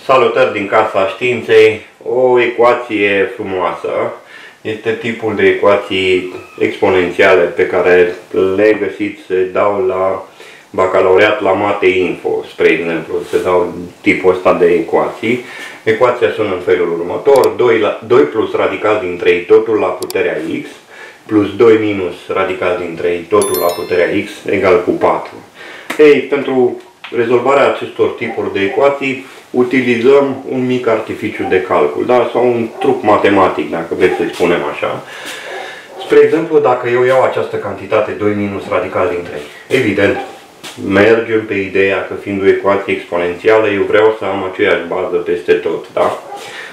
Salutări din Casa Științei. O ecuație frumoasă este tipul de ecuații exponențiale pe care le găsiți, se dau la bacalaureat la Mate Info, spre exemplu, se dau tipul ăsta de ecuații. Ecuația sună în felul următor: 2 plus radical din 3 totul la puterea x plus 2 minus radical din 3 totul la puterea x egal cu 4. Ei, pentru rezolvarea acestor tipuri de ecuații utilizăm un mic artificiu de calcul, da? Sau un truc matematic, dacă vreți să-i spunem așa. Spre exemplu, dacă eu iau această cantitate 2 minus radical din 3, evident, mergem pe ideea că fiind o ecuație exponențială, eu vreau să am aceeași bază peste tot, da?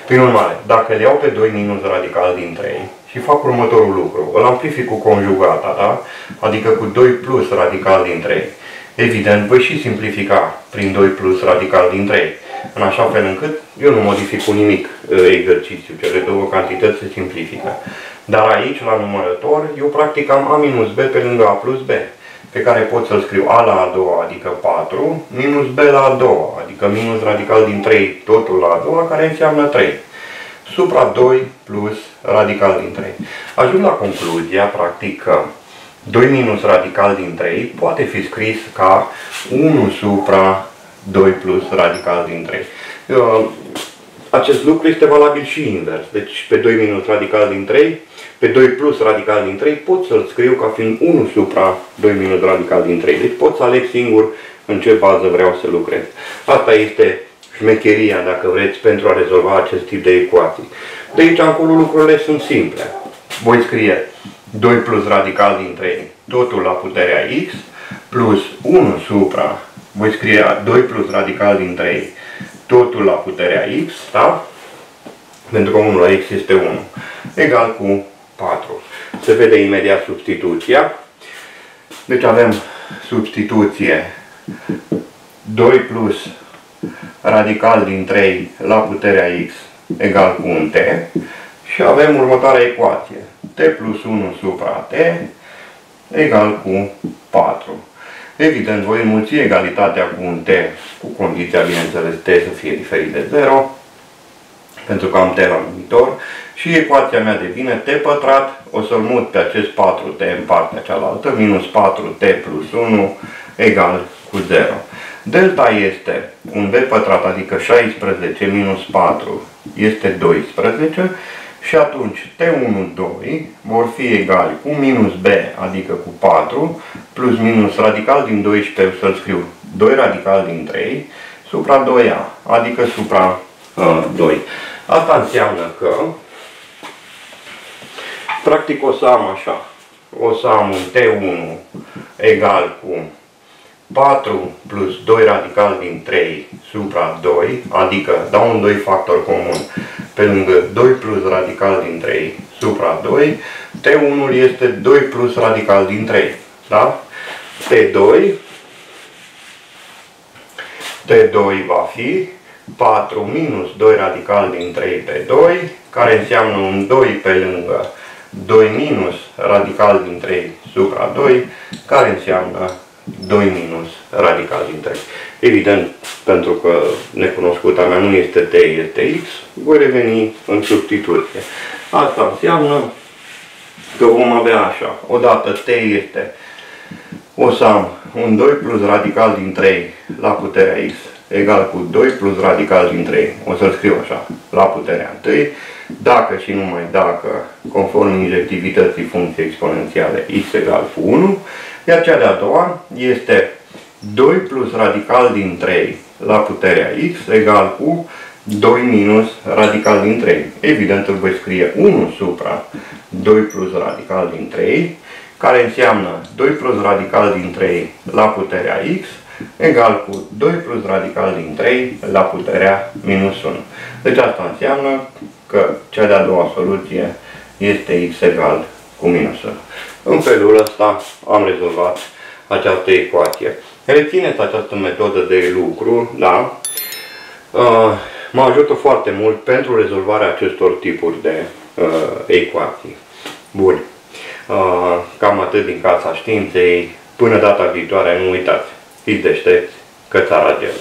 Prin urmare, dacă le iau pe 2 minus radical din 3 și fac următorul lucru, îl amplific cu conjugata, da? Adică cu 2 plus radical din 3. Evident, voi și simplifica prin 2 plus radical din 3, în așa fel încât eu nu modific cu nimic exercițiul, cele două cantități se simplifică. Dar aici, la numărător, eu practic am a minus b pe lângă a plus b, pe care pot să-l scriu a la a doua, adică 4, minus b la a doua, adică minus radical din 3, totul la a doua, care înseamnă 3, supra 2 plus radical din 3. Ajung la concluzia, practic, că 2 minus radical din 3 poate fi scris ca 1 supra 2 plus radical din 3. Acest lucru este valabil și invers. Deci pe 2 minus radical din 3, pe 2 plus radical din 3 pot să-l scriu ca fiind 1 supra 2 minus radical din 3. Deci pot să aleg singur în ce bază vreau să lucrez. Asta este șmecheria, dacă vreți, pentru a rezolva acest tip de ecuații. De aici încolo lucrurile sunt simple. Voi scrie 2 plus radical din 3, totul la puterea x, plus 1 supra, voi scrie 2 plus radical din 3, totul la puterea x, da? Pentru că 1 la x este 1, egal cu 4. Se vede imediat substituția. Deci avem substituție 2 plus radical din 3 la puterea x egal cu 1t și avem următoarea ecuație. T plus 1 supra t egal cu 4. Evident, voi înmulți egalitatea cu un t, cu condiția, bineînțeles, t să fie diferit de 0, pentru că am t la numitor, și ecuația mea devine t pătrat, o să-l mut pe acest 4t în partea cealaltă, minus 4t plus 1 egal cu 0. Delta este un b pătrat, adică 16 minus 4 este 12, și atunci T1, 2 vor fi egali cu minus B, adică cu 4, plus minus radical din 12, să-l scriu 2 radical din 3, supra 2A, adică supra 2. Asta înseamnă că, practic, o să am așa, o să am un T1 egal cu 4 plus 2 radical din 3 supra 2, adică dau un 2 factor comun pe lângă 2 plus radical din 3 supra 2, T1 este 2 plus radical din 3, da? T2 va fi 4 minus 2 radical din 3 pe 2, care înseamnă un 2 pe lângă 2 minus radical din 3 supra 2, care înseamnă 2 minus radical din 3. Evident, pentru că necunoscuta mea nu este t, este x, voi reveni în substituție. Asta înseamnă că vom avea așa. Odată t este, o să am un 2 plus radical din 3 la puterea x egal cu 2 plus radical din 3. O să-l scriu așa, la puterea 1, dacă și numai dacă, conform injectivității funcției exponențiale, x egal cu 1, iar cea de-a doua este 2 plus radical din 3 la puterea x egal cu 2 minus radical din 3. Evident, îl voi scrie 1 supra 2 plus radical din 3, care înseamnă 2 plus radical din 3 la puterea x egal cu 2 plus radical din 3 la puterea minus 1. Deci asta înseamnă că cea de-a doua soluție este x egal cu minus 1. În felul ăsta am rezolvat această ecuație. Rețineți această metodă de lucru, da? Mă ajută foarte mult pentru rezolvarea acestor tipuri de ecuații. Bun. Cam atât din Casa Științei. Până data viitoare, nu uitați, fiți deștepți, că țara gel.